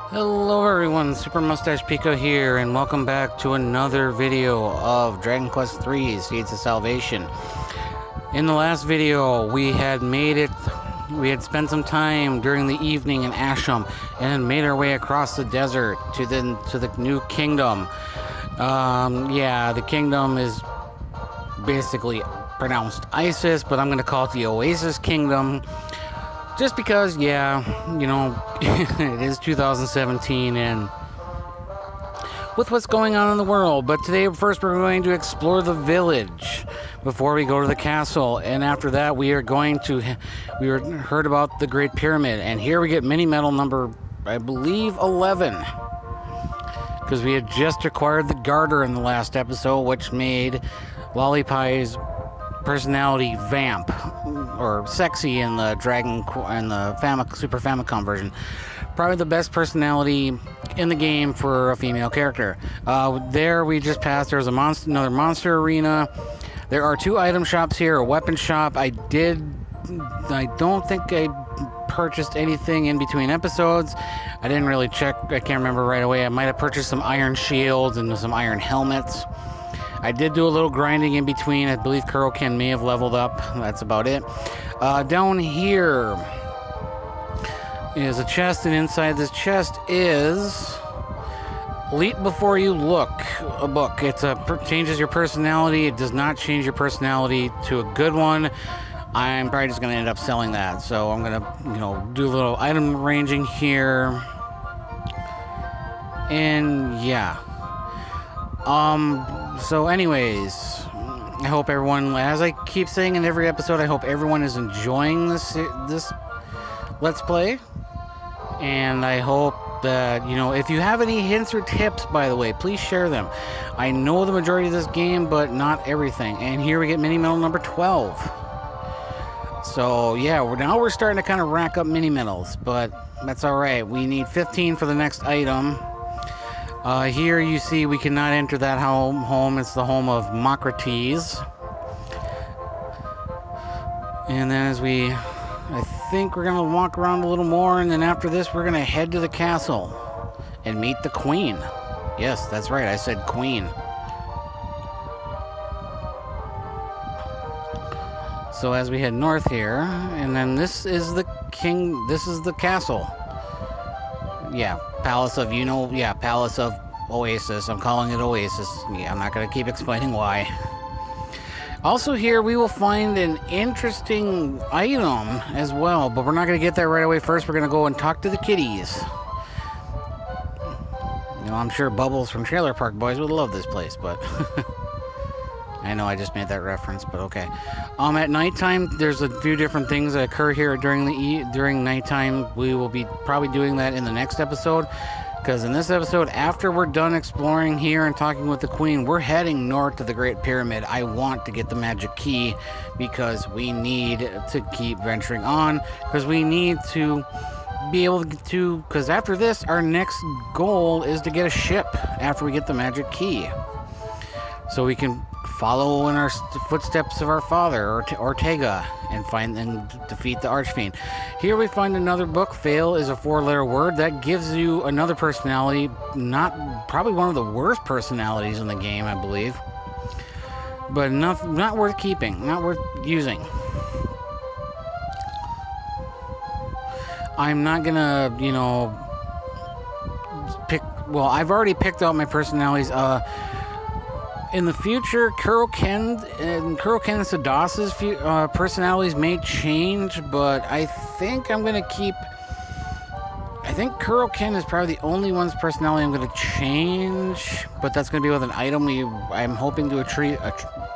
Hello everyone, Super Mustache Pico here, and welcome back to another video of Dragon Quest III: Seeds of Salvation. In the last video, we had spent some time during the evening in Asham, and made our way across the desert to the new kingdom. Yeah, the kingdom is basically pronounced Isis, but I'm going to call it the Oasis Kingdom. Just because, yeah, it is 2017 and with what's going on in the world. But today, first, we're going to explore the village before we go to the castle. And after that, we heard about the Great Pyramid. And here we get mini medal number, I believe, 11. Because we had just acquired the Garter in the last episode, which made Lollipie's personality vamp, or sexy in the Super Famicom version. Probably the best personality in the game for a female character. There we just passed. There's another monster arena. There are two item shops here, a weapon shop. I don't think I purchased anything in between episodes. I didn't really check. I can't remember right away. I might have purchased some iron shields and some iron helmets. I did do a little grinding in between. I believe Kuroken may have leveled up. That's about it. Down here is a chest, and inside this chest is Leap Before You Look, a book. It changes your personality. It does not change your personality to a good one. I'm probably just going to end up selling that. So I'm going to, do a little item ranging here. And yeah. So anyways, I hope everyone, as I keep saying in every episode, I hope everyone is enjoying this Let's Play. And I hope that, if you have any hints or tips, by the way, please share them. I know the majority of this game, but not everything. And here we get mini medal number 12. So yeah, now we're starting to kind of rack up mini medals, but that's alright. We need 15 for the next item. Here you see we cannot enter that home. It's the home of Mocrates. And then I think we're going to walk around a little more, and then after this we're going to head to the castle and meet the queen. Yes, that's right, I said queen. So as we head north here, and then this is the castle. Yeah, Palace of Oasis. I'm calling it Oasis. Yeah, I'm not going to keep explaining why. Also here, we will find an interesting item as well, but we're not going to get there right away. First, we're going to go and talk to the kitties. I'm sure Bubbles from Trailer Park Boys would love this place, but I know I just made that reference, but okay. At nighttime, there's a few different things that occur here during nighttime. We will be probably doing that in the next episode, because in this episode, after we're done exploring here and talking with the queen, we're heading north to the Great Pyramid. I want to get the magic key because we need to keep venturing on, because we need to be able to, because after this, our next goal is to get a ship after we get the magic key, so we can follow in our footsteps of our father, Ortega, and defeat the Archfiend. Here we find another book. Fail is a 4-letter word that gives you another personality. Probably one of the worst personalities in the game, I believe. But not worth keeping, not worth using. I'm not gonna, pick. Well, I've already picked out my personalities. In the future, Kuroken and Sadas's personalities may change, but I think I'm going to keep... I think Kuroken is probably the only one's personality I'm going to change, but that's going to be with an item I'm hoping to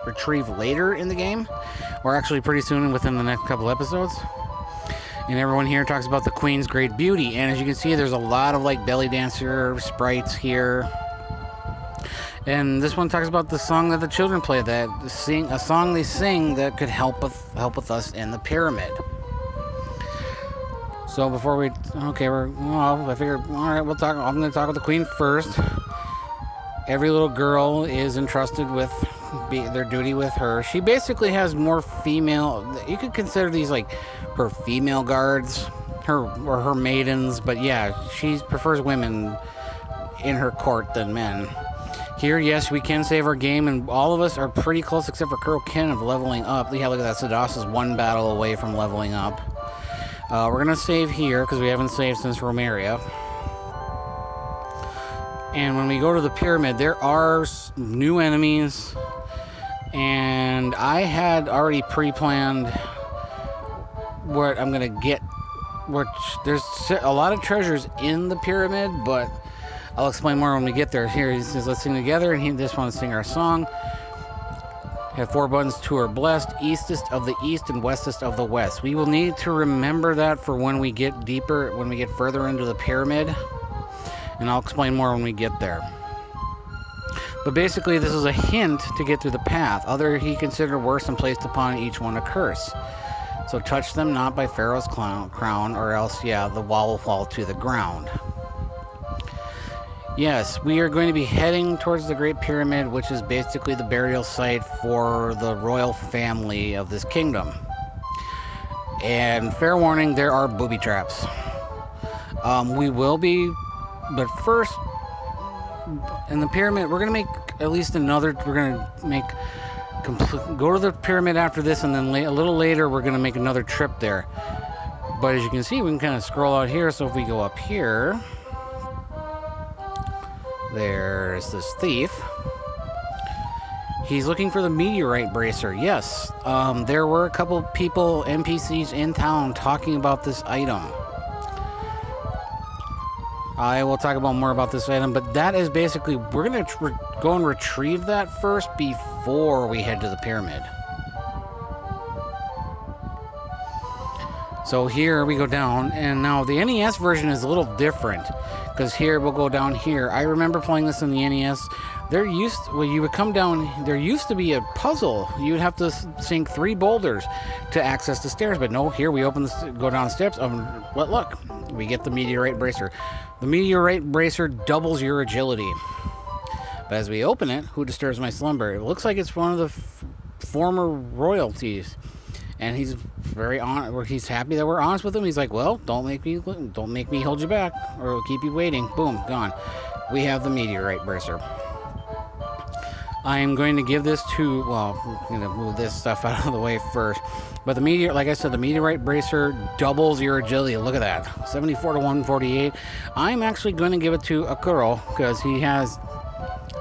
retrieve later in the game, or actually pretty soon within the next couple episodes. And everyone here talks about the Queen's great beauty, and as you can see, there's a lot of belly dancer sprites here. And this one talks about the song that the children play, a song they sing that could help with us in the pyramid. So before I figured, all right, I'm going to talk with the queen first. Every little girl is entrusted with their duty with her. She basically has more female. You could consider these her female guards. her maidens, but yeah, she prefers women in her court than men. Here, yes, we can save our game, and all of us are pretty close except for Kuro Ken of leveling up. Yeah, look at that. Sadas is one battle away from leveling up. We're going to save here because we haven't saved since Romeria. And when we go to the pyramid, there are new enemies. And I had already pre-planned what I'm going to get. Which there's a lot of treasures in the pyramid, but I'll explain more when we get there. Here he says, let's sing together, and he just wants to sing our song. Have 4 buttons, 2 are blessed, eastest of the east and westest of the west. We will need to remember that for when we get deeper, when we get further into the pyramid, and I'll explain more when we get there. But basically, this is a hint to get through the path. Other he considered worse and placed upon each one a curse. So touch them not by Pharaoh's crown, or else, yeah, the wall will fall to the ground. Yes, we are going to be heading towards the Great Pyramid, which is basically the burial site for the royal family of this kingdom. And fair warning, there are booby traps. We will be, but first, in the pyramid, we're going to make at least another, we're going to make, go to the pyramid after this, and then a little later, we're going to make another trip there. But as you can see, we can kind of scroll out here, so if we go up here, there's this thief. He's looking for the Meteorite Breaker. Yes, there were a couple people, NPCs in town, talking about this item. I will talk about more about this item, but that is basically, we're going to go and retrieve that first before we head to the pyramid. So here we go down, and now the NES version is a little different, because here we'll go down here. I remember playing this in the NES. You would come down, there used to be a puzzle. You would have to sink 3 boulders to access the stairs, but no, here we go down the steps. But look, we get the Meteorite Breaker. The Meteorite Breaker doubles your agility. But as we open it, who disturbs my slumber? It looks like it's one of the former royalties. And he's he's happy that we're honest with him. He's like, well, don't make me hold you back, or we'll keep you waiting. Boom, gone. We have the Meteorite Breaker. I am going to give this to, well, I'm going to move this stuff out of the way first. But like I said, the Meteorite Breaker doubles your agility. Look at that, 74 to 148. I'm actually going to give it to Akuro because he has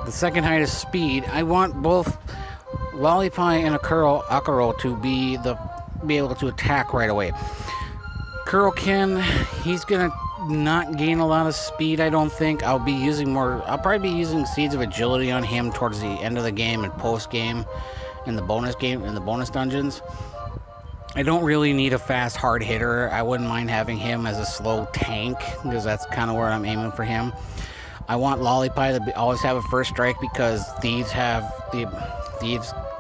the second highest speed. I want both Lollipie and Akuro to be able to attack right away. Kuroken, he's gonna not gain a lot of speed, I don't think. I'll probably be using Seeds of Agility on him towards the end of the game and post-game in the bonus dungeons. I don't really need a fast hard hitter. I wouldn't mind having him as a slow tank, because that's kind of where I'm aiming for him. I want Lollipie to always have a first strike, because thieves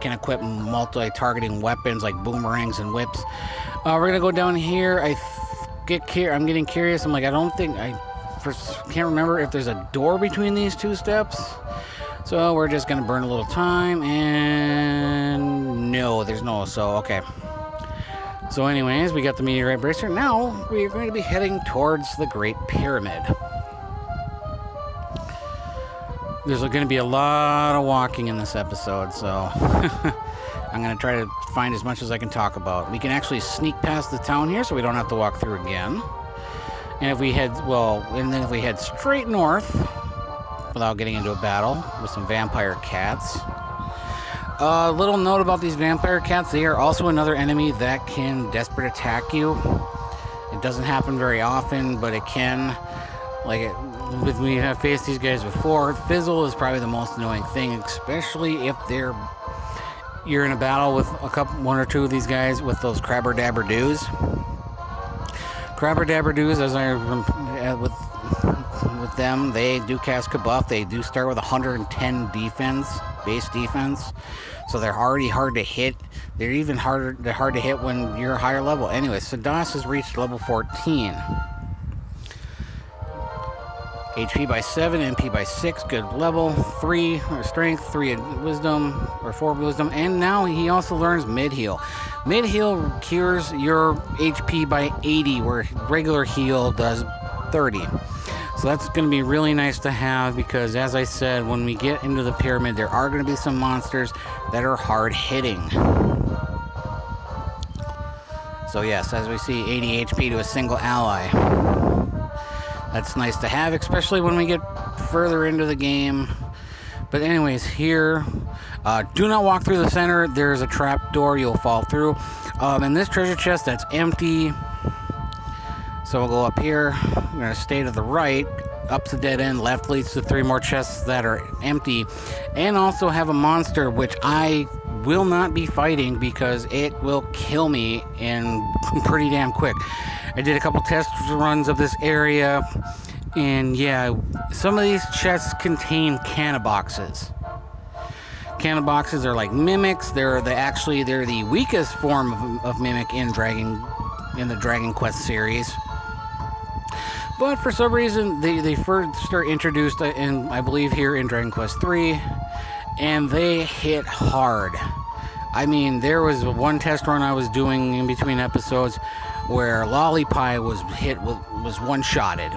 can equip multi-targeting weapons like boomerangs and whips. We're gonna go down here. I'm getting curious. I'm like, can't remember if there's a door between these 2 steps. So we're just gonna burn a little time, and no, there's no. So okay. So anyways, we got the Meteorite Breaker. Now we're going to be heading towards the Great Pyramid. There's going to be a lot of walking in this episode, so I'm going to try to find as much as I can talk about. We can actually sneak past the town here, so we don't have to walk through again. And if we head straight north, without getting into a battle with some vampire cats. A little note about these vampire cats: they are also another enemy that can desperate attack you. It doesn't happen very often, but it can. We have faced these guys before. Fizzle is probably the most annoying thing, especially if you're in a battle with one or two of these guys with those Crabber Dabber Doos. Crabber Dabber Doos, with them, they do cast Kabuff. They do start with 110 base defense, so they're already hard to hit. They're even harder to hit when you're a higher level. Anyway, Sadas has reached level 14. HP by 7, MP by 6, good level, 3 strength, 3 wisdom, or 4 wisdom, and now he also learns mid-heal. Mid-heal cures your HP by 80, where regular heal does 30. So that's going to be really nice to have, because as I said, when we get into the pyramid, there are going to be some monsters that are hard-hitting. So yes, as we see, 80 HP to a single ally. That's nice to have, especially when we get further into the game. But anyways, here, do not walk through the center. There's a trap door you'll fall through. And this treasure chest, that's empty. So we'll go up here. We're going to stay to the right. Up's a dead end. Left leads to 3 more chests that are empty. And also have a monster, which I will not be fighting because it will kill me and pretty damn quick. I did a couple test runs of this area, and yeah, some of these chests contain canna boxes. Canna boxes are like mimics. They're the weakest form of mimic in the Dragon Quest series. But for some reason, they first are introduced in, I believe, here in Dragon Quest 3, and they hit hard. I mean, there was one test run I was doing in between episodes where Lollipie was one-shotted.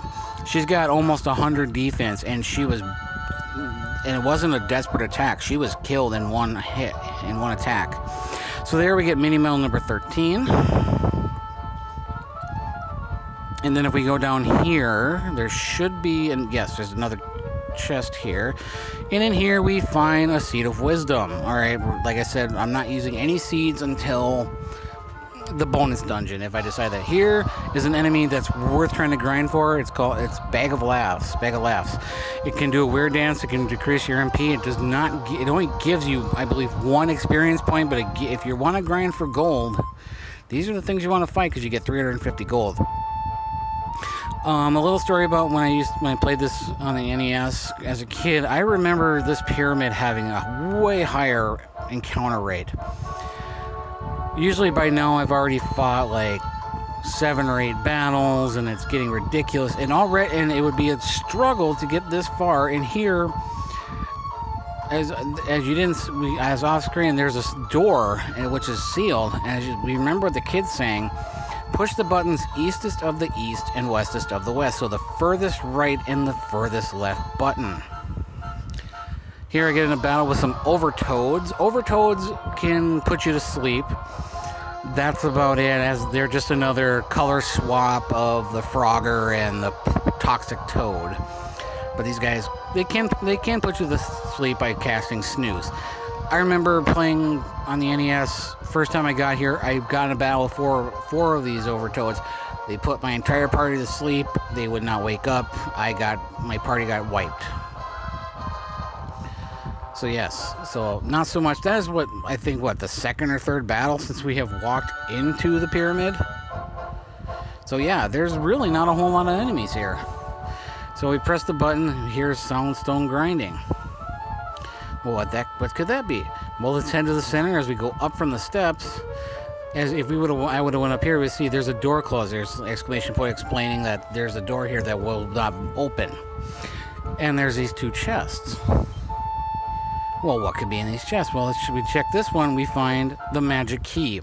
She's got almost 100 defense, and it wasn't a desperate attack. She was killed in one hit, in one attack. So there we get mini medal number 13. And then if we go down here, there should be, and yes, there's another chest here. And in here we find a seed of wisdom. Alright, like I said, I'm not using any seeds until the bonus dungeon. If I decide that here is an enemy that's worth trying to grind for, it's Bag of Laughs. It can do a weird dance. It can decrease your MP. It only gives you, I believe, 1 experience point. But if you want to grind for gold, these are the things you want to fight, because you get 350 gold. A little story about when I played this on the NES as a kid. I remember this pyramid having a way higher encounter rate. Usually by now I've already fought like 7 or 8 battles, and it's getting ridiculous. And it would be a struggle to get this far. And here, as off screen, there's this door which is sealed. And we remember the kids saying, push the buttons eastest of the east and westest of the west. So the furthest right and the furthest left button. Here I get in a battle with some Overtoads. Overtoads can put you to sleep. That's about it, as they're just another color swap of the Frogger and the Toxic Toad. But these guys, they can put you to sleep by casting Snooze. I remember playing on the NES, first time I got here, I got in a battle with four of these Overtoads. They put my entire party to sleep. They would not wake up. My party got wiped. So yes, so not so much. That is what I think, the second or third battle since we have walked into the pyramid. So yeah, there's really not a whole lot of enemies here. So we press the button, here's Soundstone grinding. Well, what could that be? Well, let's head to the center as we go up from the steps. As if I would have went up here, we see there's a door closed. There's an exclamation point explaining that there's a door here that will not open. And there's these 2 chests. Well, what could be in these chests? Well, we check this one. We find the magic key.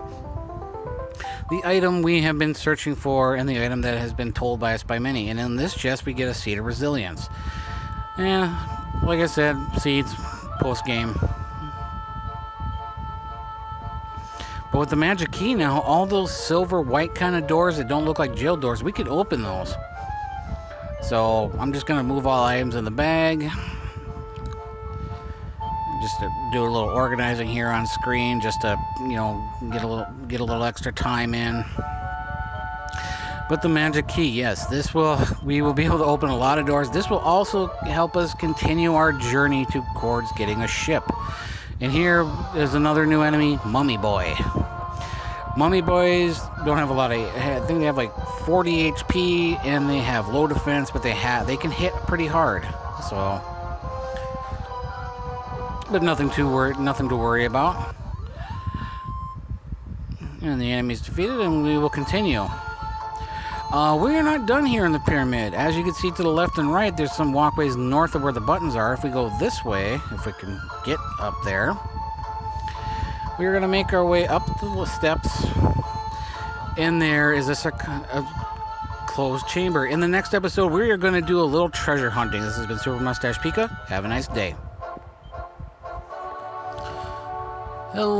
The item we have been searching for, and the item that has been told by us by many. And in this chest, we get a seed of resilience. Yeah, like I said, seeds, post-game. But with the magic key now, all those silver white kind of doors that don't look like jail doors, we could open those. So I'm just going to move all items in the bag. Just to do a little organizing here on screen, just to, get a little extra time in. But the magic key, yes, we will be able to open a lot of doors. This will also help us continue our journey towards getting a ship. And here is another new enemy, Mummy Boy. Mummy Boys don't have a lot of, I think they have like 40 HP, and they have low defense, but they can hit pretty hard. So, but nothing to worry about. And the enemy's defeated, and we will continue. We are not done here in the pyramid. As you can see to the left and right, there's some walkways north of where the buttons are. If we go this way, if we can get up there, we're going to make our way up the steps. And there is a closed chamber. In the next episode, we are going to do a little treasure hunting. This has been Super Mustache Pika. Have a nice day. Hello.